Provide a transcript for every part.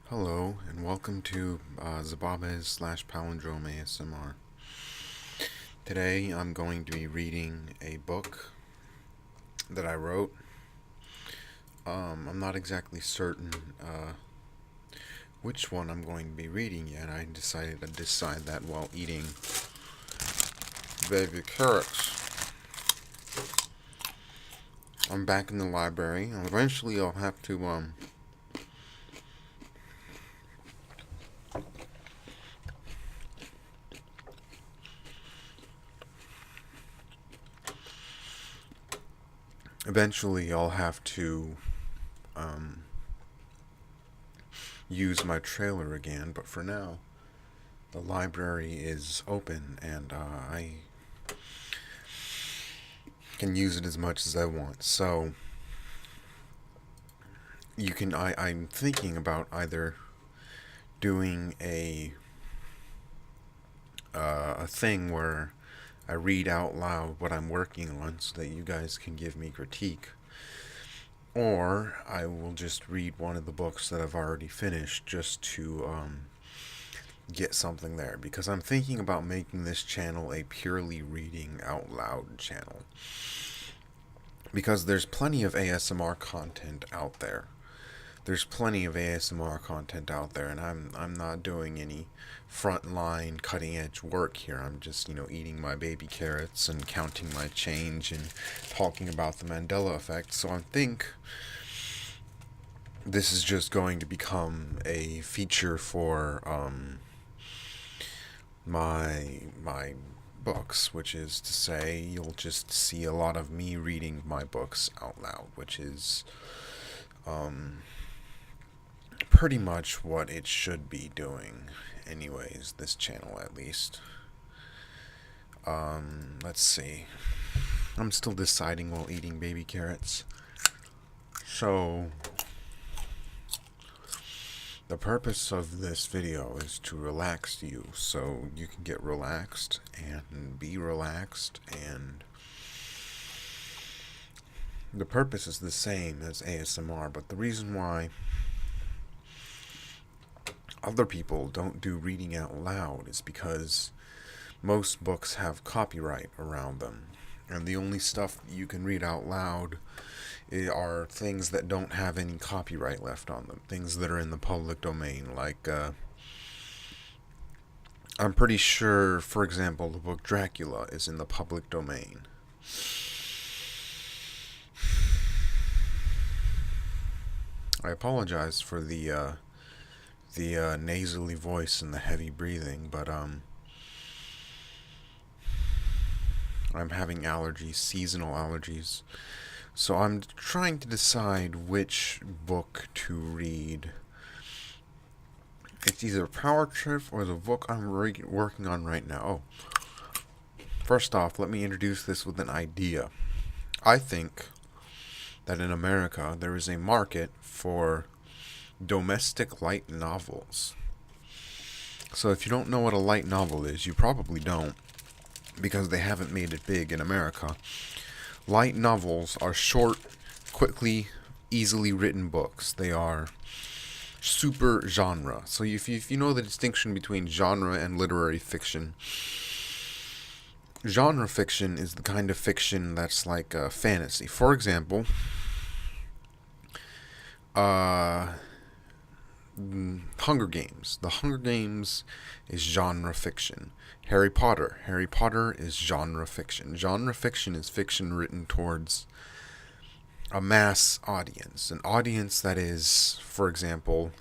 Hello, and welcome to Zababes/Palindrome ASMR. Today I'm going to be reading a book that I wrote. I'm not exactly certain which one I'm going to be reading yet. I decided to decide that while eating baby carrots. I'm back in the library, and eventually I'll have to use my trailer again, but for now, the library is open and I can use it as much as I want. So I'm thinking about either doing a thing where I read out loud what I'm working on so that you guys can give me critique, or I will just read one of the books that I've already finished just to get something there, because I'm thinking about making this channel a purely reading out loud channel, because there's plenty of ASMR content out there. And I'm not doing any frontline cutting edge work here. I'm just, eating my baby carrots and counting my change and talking about the Mandela effect. So I think this is just going to become a feature for my books, which is to say you'll just see a lot of me reading my books out loud, which is pretty much what it should be doing anyways, this channel at least. Let's see. I'm still deciding while eating baby carrots. So, the purpose of this video is to relax you, so you can get relaxed and be relaxed, and the purpose is the same as ASMR, but the reason why other people don't do reading out loud is because most books have copyright around them, and the only stuff you can read out loud are things that don't have any copyright left on them, things that are in the public domain, like I'm pretty sure, for example, the book Dracula is in the public domain. I apologize for the nasally voice and the heavy breathing, but I'm having allergies, seasonal allergies. So I'm trying to decide which book to read. It's either Power Trip or the book I'm working on right now. Oh, first off, let me introduce this with an idea. I think that in America there is a market for domestic light novels. So if you don't know what a light novel is, you probably don't, because they haven't made it big in America. Light novels are short, quickly, easily written books. They are super genre. So if you know the distinction between genre and literary fiction, genre fiction is the kind of fiction that's like fantasy. For example, Hunger Games. The Hunger Games is genre fiction. Harry Potter. Harry Potter is genre fiction. Genre fiction is fiction written towards a mass audience, an audience that is, for example,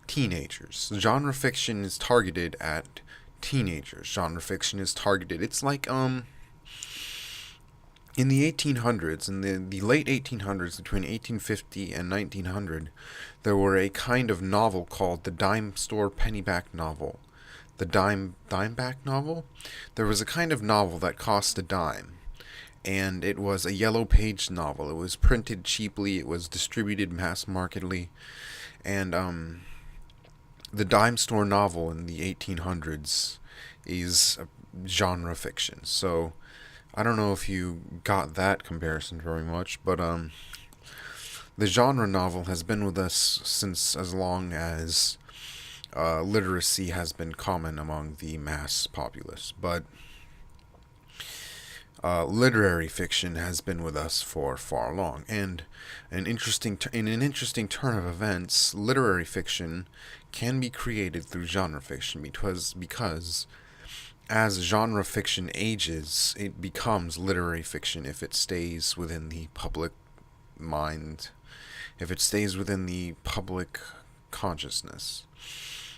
teenagers. Genre fiction is targeted at teenagers. Genre fiction is targeted. It's like in the 1800s, in the late 1800s, between 1850 and 1900, there were a kind of novel called the dime store pennyback novel. The dimeback novel? There was a kind of novel that cost a dime, and it was a yellow page novel. It was printed cheaply, it was distributed mass marketly, and the dime store novel in the 1800s is genre fiction. So I don't know if you got that comparison very much, but the genre novel has been with us since as long as literacy has been common among the mass populace, but literary fiction has been with us for far long. And in an interesting turn of events, literary fiction can be created through genre fiction because as genre fiction ages, it becomes literary fiction if it stays within the public mind, if it stays within the public consciousness.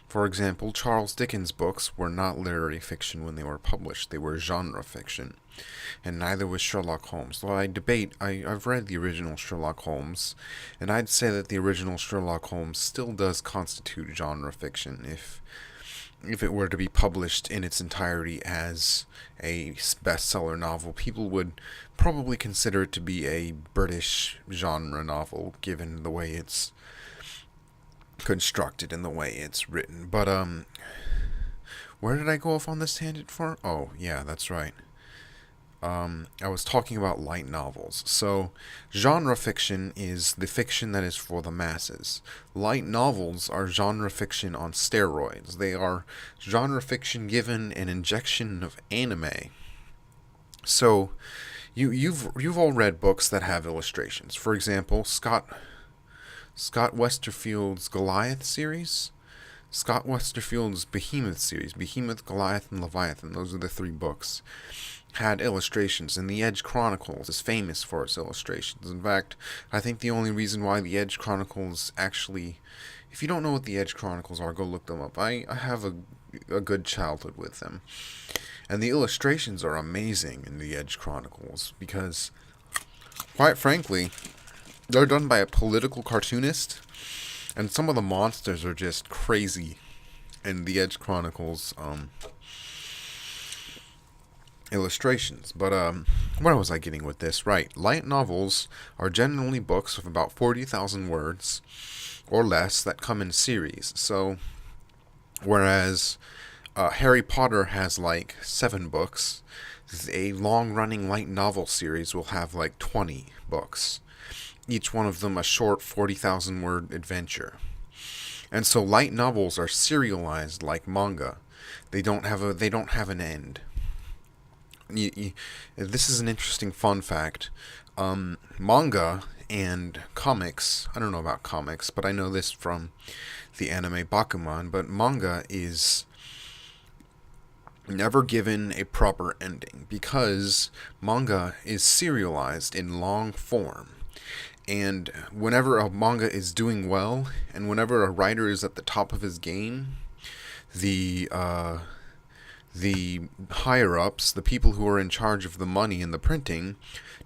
For example, Charles Dickens' books were not literary fiction when they were published. They were genre fiction. And neither was Sherlock Holmes. Though I've read the original Sherlock Holmes, and I'd say that the original Sherlock Holmes still does constitute genre fiction if it were to be published in its entirety as a bestseller novel. People would probably consider it to be a British genre novel, given the way it's constructed and the way it's written. But where did I go off on this tangent for? Oh yeah, that's right. I was talking about light novels. So genre fiction is the fiction that is for the masses. Light novels are genre fiction on steroids. They are genre fiction given an injection of anime. So you've all read books that have illustrations. For example, Scott Westerfeld's Goliath series, Scott Westerfeld's Behemoth series, Behemoth, Goliath, and Leviathan, those are the three books, had illustrations, and the Edge Chronicles is famous for its illustrations. In fact, I think the only reason why the Edge Chronicles actually, if you don't know what the Edge Chronicles are, go look them up. I have a good childhood with them. And the illustrations are amazing in the Edge Chronicles because, quite frankly, they're done by a political cartoonist, and some of the monsters are just crazy in the Edge Chronicles illustrations. But where was I getting with this? Right, light novels are generally books of about 40,000 words or less that come in series. So, whereas Harry Potter has like 7 books, a long-running light novel series will have like 20 books. Each one of them a short 40,000 word adventure. And so light novels are serialized like manga. They don't have an end. This is an interesting fun fact. Manga and comics, I don't know about comics, but I know this from the anime Bakuman, but manga is never given a proper ending because manga is serialized in long form. And whenever a manga is doing well, and whenever a writer is at the top of his game, the higher-ups, the people who are in charge of the money and the printing,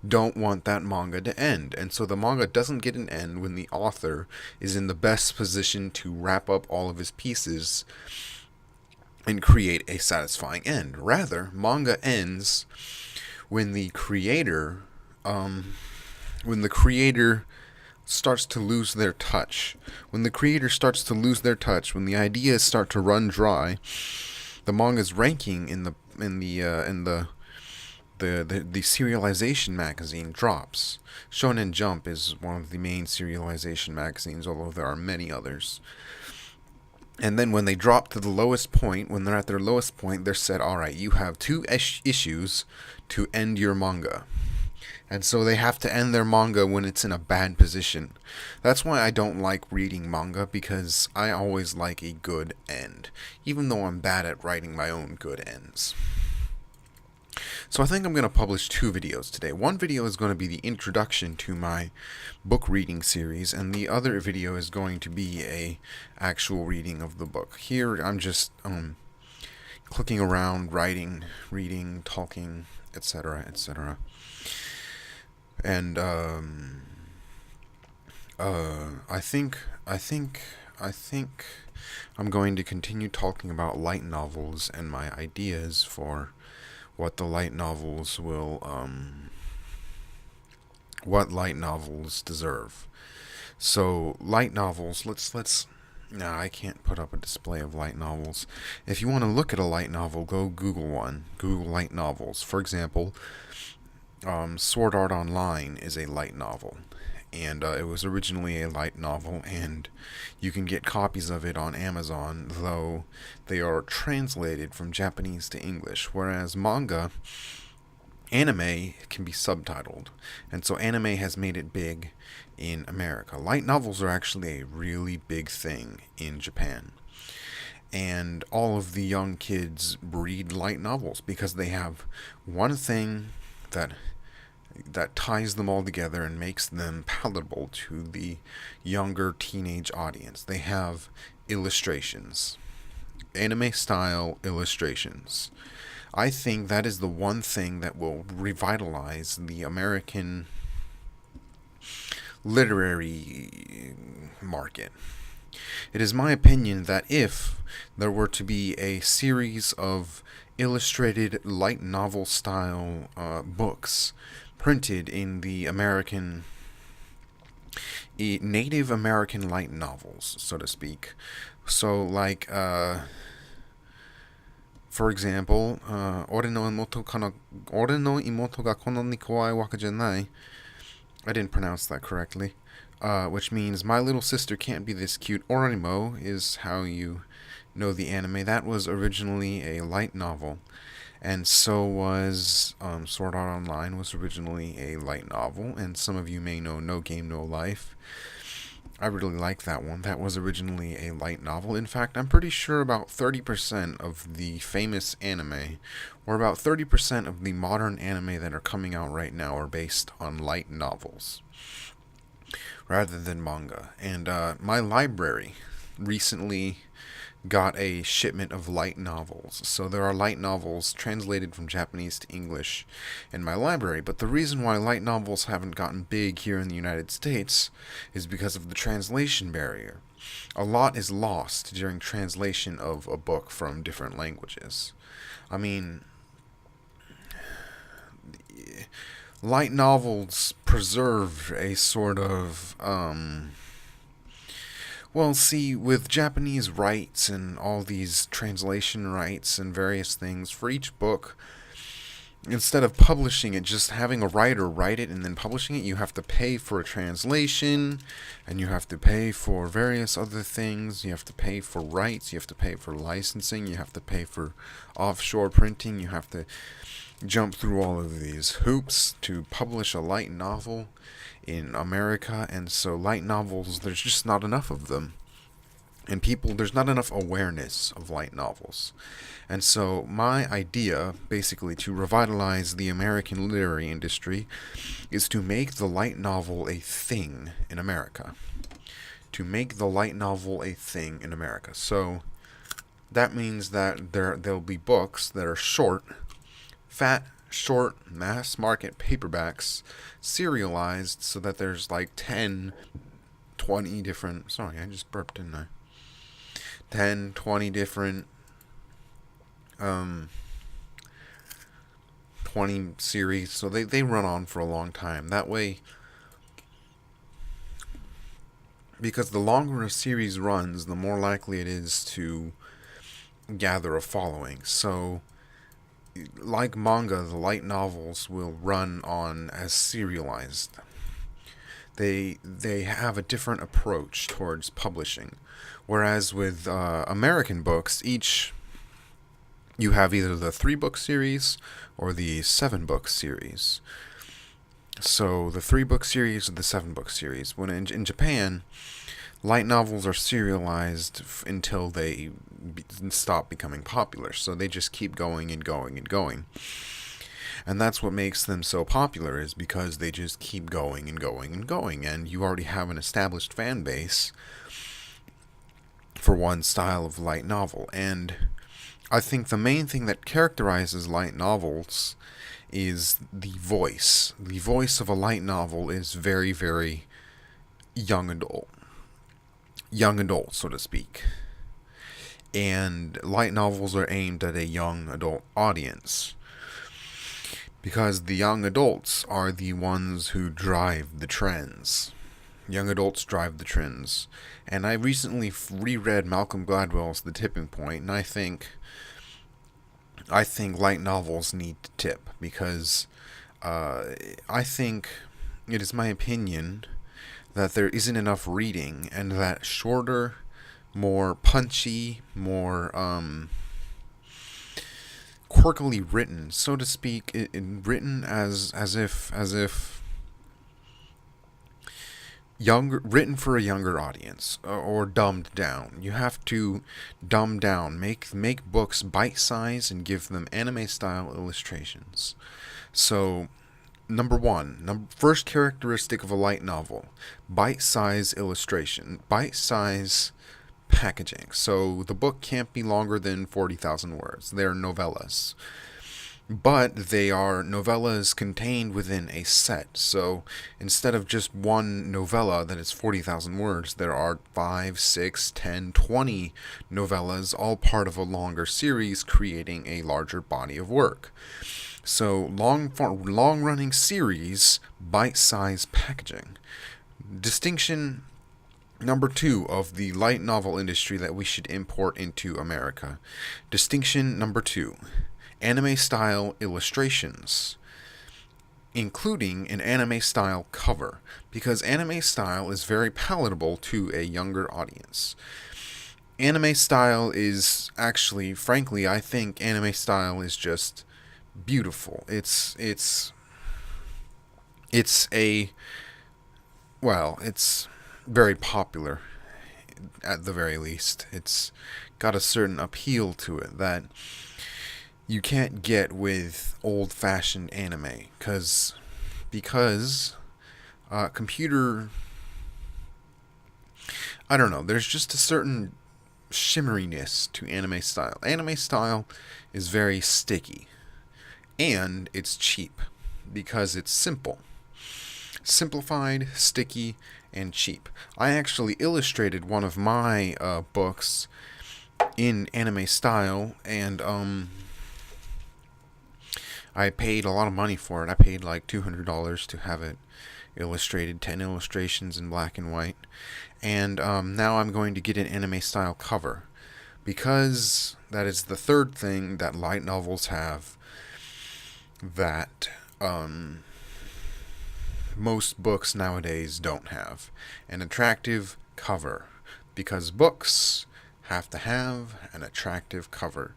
don't want that manga to end. And so the manga doesn't get an end when the author is in the best position to wrap up all of his pieces and create a satisfying end. Rather, manga ends when the creator starts to lose their touch. When the creator starts to lose their touch, when the ideas start to run dry, the manga's ranking in the serialization magazine drops. Shonen Jump is one of the main serialization magazines, although there are many others. And then when they drop to the lowest point, when they're at their lowest point, they're said, alright, you have 2 issues to end your manga. And so they have to end their manga when it's in a bad position. That's why I don't like reading manga, because I always like a good end, even though I'm bad at writing my own good ends. So I think I'm going to publish 2 videos today. One video is going to be the introduction to my book reading series, and the other video is going to be a actual reading of the book. Here I'm just clicking around, writing, reading, talking, etc., etc. And I think I'm going to continue talking about light novels and my ideas for what the light novels will what light novels deserve. So light novels, let's no, I can't put up a display of light novels. If you want to look at a light novel, go Google one. Google light novels. For example, Sword Art Online is a light novel. and it was originally a light novel, and you can get copies of it on Amazon, though they are translated from Japanese to English, whereas anime can be subtitled, and so anime has made it big in America. Light novels are actually a really big thing in Japan, and all of the young kids read light novels because they have one thing that ties them all together and makes them palatable to the younger teenage audience. They have illustrations, anime style illustrations. I think that is the one thing that will revitalize the American literary market. It is my opinion that if there were to be a series of illustrated light novel style books printed in the Native American light novels, so to speak. So, like, for example, Ore no imoto ga kono ni kowai waka janai. I didn't pronounce that correctly. Which means my little sister can't be this cute. Oranimo is how you know the anime. That was originally a light novel, and so was Sword Art Online was originally a light novel, and some of you may know No Game No Life. I really like that one. That was originally a light novel. In fact, I'm pretty sure about 30% of the famous anime, or about 30% of the modern anime that are coming out right now, are based on light novels rather than manga. And my library recently got a shipment of light novels. So there are light novels translated from Japanese to English in my library. But the reason why light novels haven't gotten big here in the United States is because of the translation barrier. A lot is lost during translation of a book from different languages. I mean, light novels preserve a sort of well, see, with Japanese rights and all these translation rights and various things for each book, instead of publishing it, just having a writer write it and then publishing it, you have to pay for a translation, and you have to pay for various other things. You have to pay for rights, you have to pay for licensing, you have to pay for offshore printing, you have to jump through all of these hoops to publish a light novel in America. And so light novels, there's just not enough of them, and there's not enough awareness of light novels. And so my idea, basically, to revitalize the American literary industry is to make the light novel a thing in America. So that means that there'll be books that are short, mass market paperbacks, serialized, so that there's like 10, 20 different. Sorry, I just burped, didn't I? 10, 20 different 20 series, so they run on for a long time. That way, because the longer a series runs, the more likely it is to gather a following. So like manga, the light novels will run on as serialized. They have a different approach towards publishing, whereas with American books, you have either the 3-book series or the 7-book series. So the 3-book series or the 7-book series. When in Japan, light novels are serialized until they stop becoming popular. So they just keep going and going and going. And that's what makes them so popular, is because they just keep going and going and going. And you already have an established fan base for one style of light novel. And I think the main thing that characterizes light novels is the voice. The voice of a light novel is very, very young adult, so to speak. And light novels are aimed at a young adult audience, because the young adults are the ones who drive the trends. Young adults drive the trends. And I recently reread Malcolm Gladwell's The Tipping Point, and I think light novels need to tip, because I think, it is my opinion, that there isn't enough reading, and that shorter, more punchy, more quirkily written, so to speak, written as if younger, written for a younger audience, or dumbed down. You have to dumb down, make books bite size and give them anime style illustrations. So number one, first characteristic of a light novel: bite size illustration, bite size packaging. So the book can't be longer than 40,000 words. They're novellas. But they are novellas contained within a set. So instead of just one novella that is 40,000 words, there are 5, 6, 10, 20 novellas, all part of a longer series, creating a larger body of work. So long running series, bite sized packaging. Distinction number two of the light novel industry that we should import into America. Distinction number two: anime style illustrations, including an anime style cover, because anime style is very palatable to a younger audience. Anime style is actually, frankly, I think anime style is just beautiful. It's a well, it's very popular at the very least. It's got a certain appeal to it that you can't get with old-fashioned anime, because computer, I don't know, there's just a certain shimmeriness to anime style. Anime style is very sticky, and it's cheap because it's simple. Simplified, sticky, and cheap. I actually illustrated one of my books in anime style, and I paid a lot of money for it. I paid like $200 to have it illustrated, 10 illustrations in black and white. And now I'm going to get an anime style cover, because that is the third thing that light novels have that most books nowadays don't have: an attractive cover, because books have to have an attractive cover.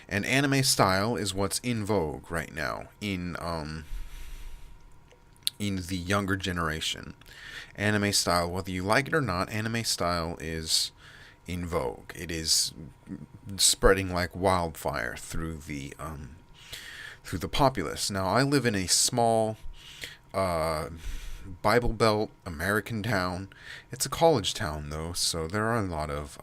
And anime style is what's in vogue right now in the younger generation. Anime style, whether you like it or not, anime style is in vogue. It is spreading like wildfire through the populace. Now, I live in a small Bible Belt American town. It's a college town though, so there are a lot of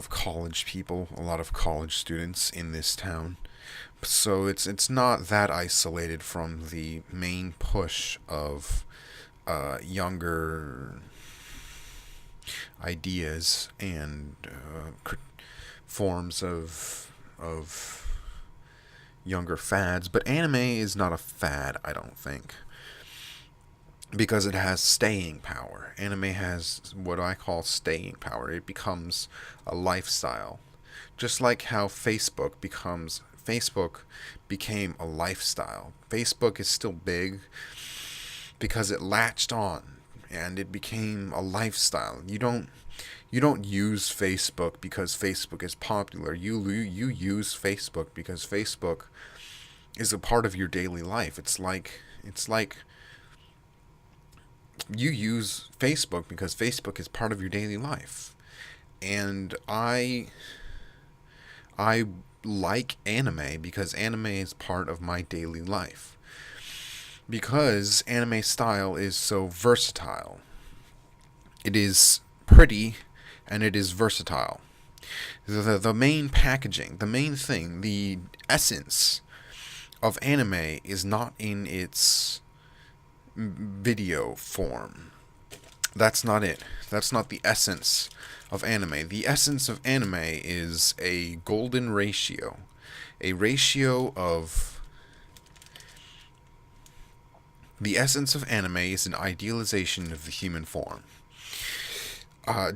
college people, a lot of college students in this town. So it's not that isolated from the main push of younger ideas and forms of younger fads. But anime is not a fad, I don't think, because it has staying power. Anime has what I call staying power. It becomes a lifestyle. Just like how Facebook became a lifestyle. Facebook is still big because it latched on and it became a lifestyle. You don't use Facebook because Facebook is popular. You use Facebook because Facebook is a part of your daily life. It's like you use Facebook because Facebook is part of your daily life. And I like anime because anime is part of my daily life. Because anime style is so versatile. It is pretty and it is versatile. The main packaging, the main thing, the essence of anime is not in its video form. That's not it. That's not the essence of anime. The essence of anime is a golden ratio. A ratio of... The essence of anime is an idealization of the human form.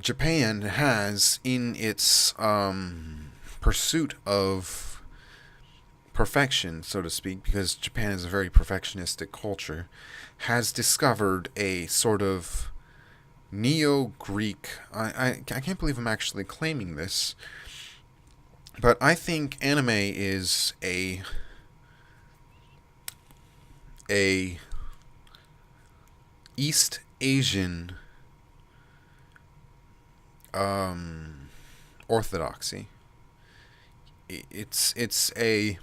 Japan has, in its pursuit of perfection, so to speak, because Japan is a very perfectionistic culture, has discovered a sort of neo-Greek. I can't believe I'm actually claiming this, but I think anime is a East Asian orthodoxy. It's a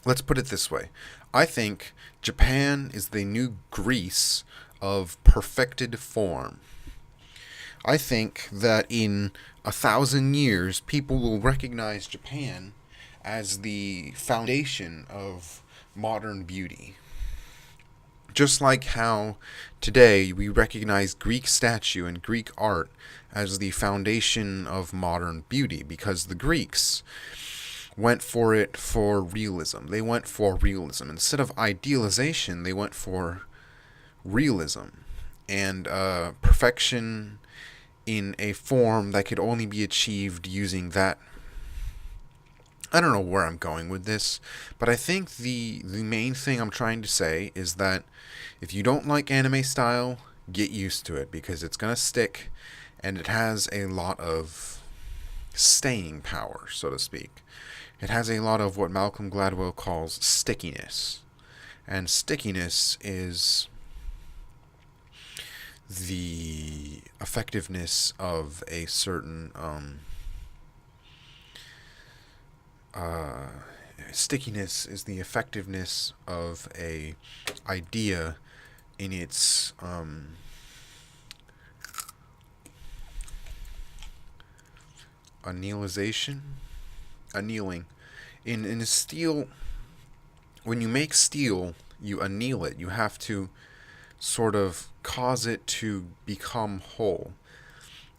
Let's put it this way. I think Japan is the new Greece of perfected form. I think that in 1,000 years, people will recognize Japan as the foundation of modern beauty. Just like how today we recognize Greek statue and Greek art as the foundation of modern beauty, because the Greeks went for it for realism. They went for realism. Instead of idealization, they went for realism and perfection in a form that could only be achieved using that. I don't know where I'm going with this, but I think the main thing I'm trying to say is that if you don't like anime style, get used to it, because it's going to stick, and it has a lot of staying power, so to speak. It has a lot of what Malcolm Gladwell calls stickiness. And stickiness is the effectiveness of a certain stickiness is the effectiveness of a idea in its annealing. In a steel, when you make steel, you anneal it. You have to sort of cause it to become whole.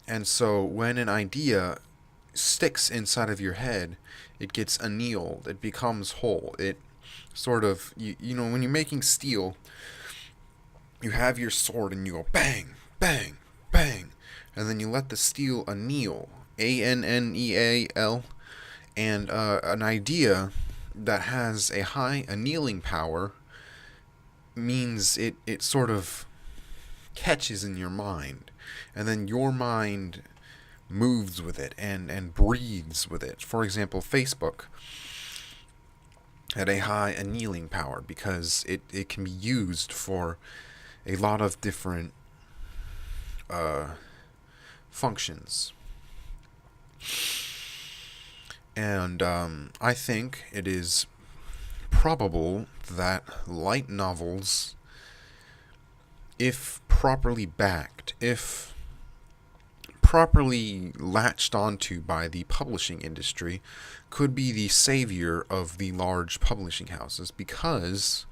And so when an idea sticks inside of your head, it gets annealed. It becomes whole. It sort of, you know, when you're making steel, you have your sword and you go bang, bang, bang, and then you let the steel anneal, anneal, and an idea that has a high annealing power means it sort of catches in your mind, and then your mind moves with it and breathes with it. For example, Facebook had a high annealing power because it can be used for a lot of different functions. And I think it is probable that light novels, if properly backed, if properly latched onto by the publishing industry, could be the savior of the large publishing houses, because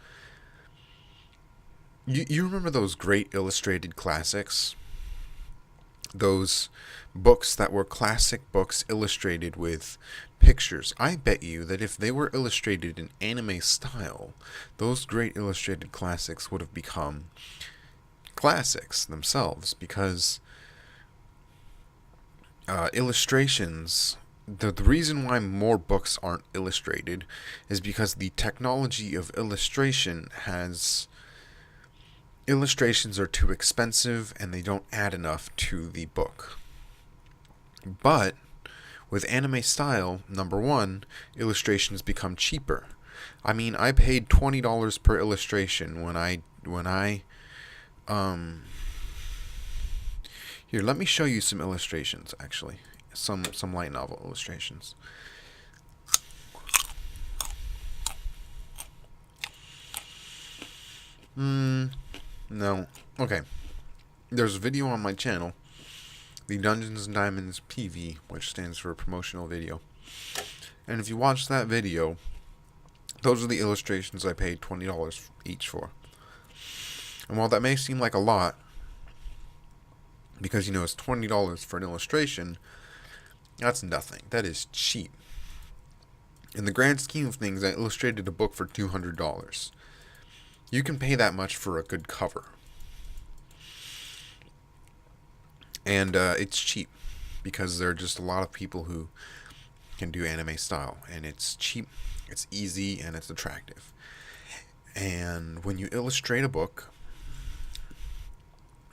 you remember those great illustrated classics? Those books that were classic books illustrated with pictures. I bet you that if they were illustrated in anime style, those great illustrated classics would have become classics themselves, because illustrations, the reason why more books aren't illustrated is because the technology of illustration has, illustrations are too expensive and they don't add enough to the book. But with anime style, number one, illustrations become cheaper. I mean, I paid $20 per illustration when I here, let me show you some illustrations, actually. Some light novel illustrations. No. Okay. There's a video on my channel, the Dungeons and Diamonds PV, which stands for promotional video. And if you watch that video, those are the illustrations I paid $20 each for. And while that may seem like a lot, because, you know, it's $20 for an illustration, that's nothing. That is cheap. In the grand scheme of things, I illustrated a book for $200. You can pay that much for a good cover. And it's cheap, because there are just a lot of people who can do anime style, and it's cheap, it's easy, and it's attractive. And when you illustrate a book,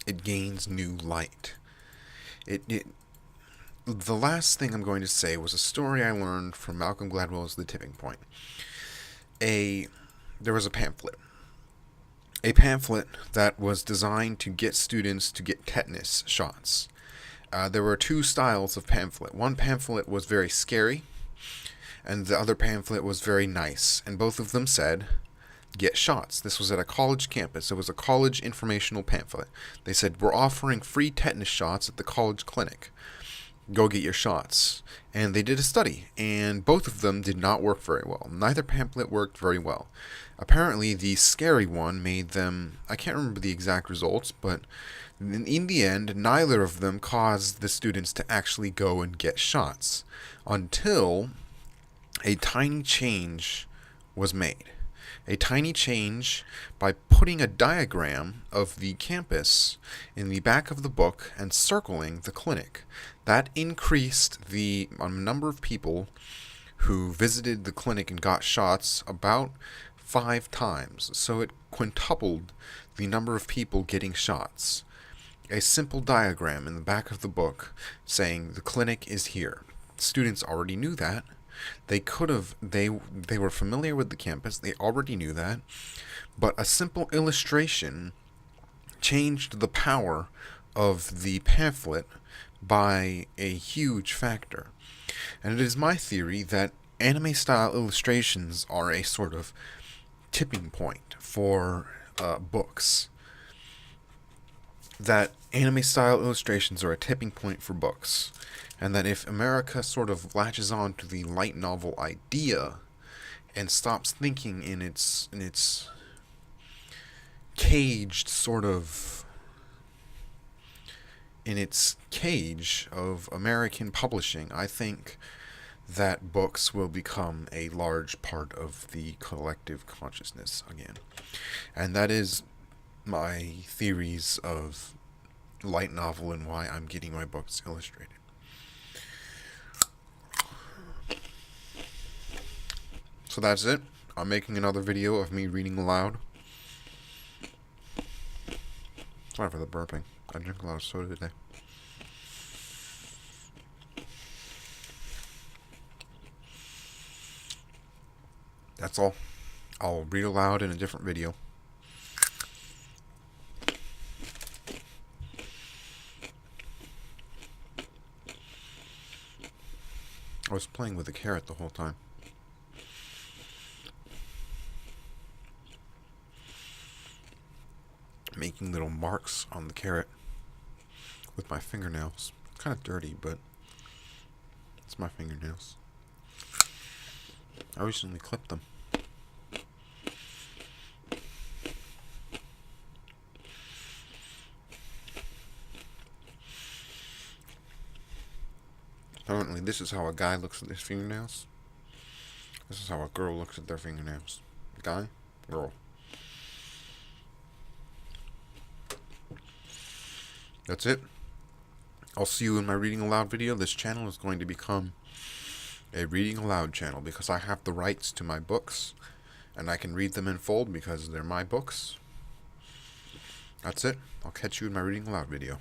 it gains new light. The last thing I'm going to say was a story I learned from Malcolm Gladwell's The Tipping Point. There was a pamphlet that was designed to get students to get tetanus shots. There were two styles of pamphlet. One pamphlet was very scary, and the other pamphlet was very nice, and both of them said, get shots. This was at a college campus. It was a college informational pamphlet. They said, we're offering free tetanus shots at the college clinic. Go get your shots. And they did a study, and both of them did not work very well. Neither pamphlet worked very well. Apparently, the scary one made them, I can't remember the exact results, but in the end, neither of them caused the students to actually go and get shots until a tiny change was made. A tiny change by putting a diagram of the campus in the back of the book and circling the clinic. That increased the number of people who visited the clinic and got shots about 5 times. So it quintupled the number of people getting shots. A simple diagram in the back of the book saying the clinic is here. Students already knew that. They were familiar with the campus, they already knew that, but a simple illustration changed the power of the pamphlet by a huge factor. And it is my theory that anime-style illustrations are a sort of tipping point for books. That anime-style illustrations are a tipping point for books. And that if America sort of latches on to the light novel idea and stops thinking in its caged sort of, in its cage of American publishing, I think that books will become a large part of the collective consciousness again. And that is my theories of light novel and why I'm getting my books illustrated. So that's it. I'm making another video of me reading aloud. Sorry for the burping. I drink a lot of soda today. That's all. I'll read aloud in a different video. I was playing with a carrot the whole time. Making little marks on the carrot with my fingernails. Kind of dirty, but it's my fingernails. I recently clipped them. Apparently, this is how a guy looks at his fingernails. This is how a girl looks at their fingernails. Guy, girl. That's it. I'll see you in my reading aloud video. This channel is going to become a reading aloud channel because I have the rights to my books and I can read them in full because they're my books. That's it. I'll catch you in my reading aloud video.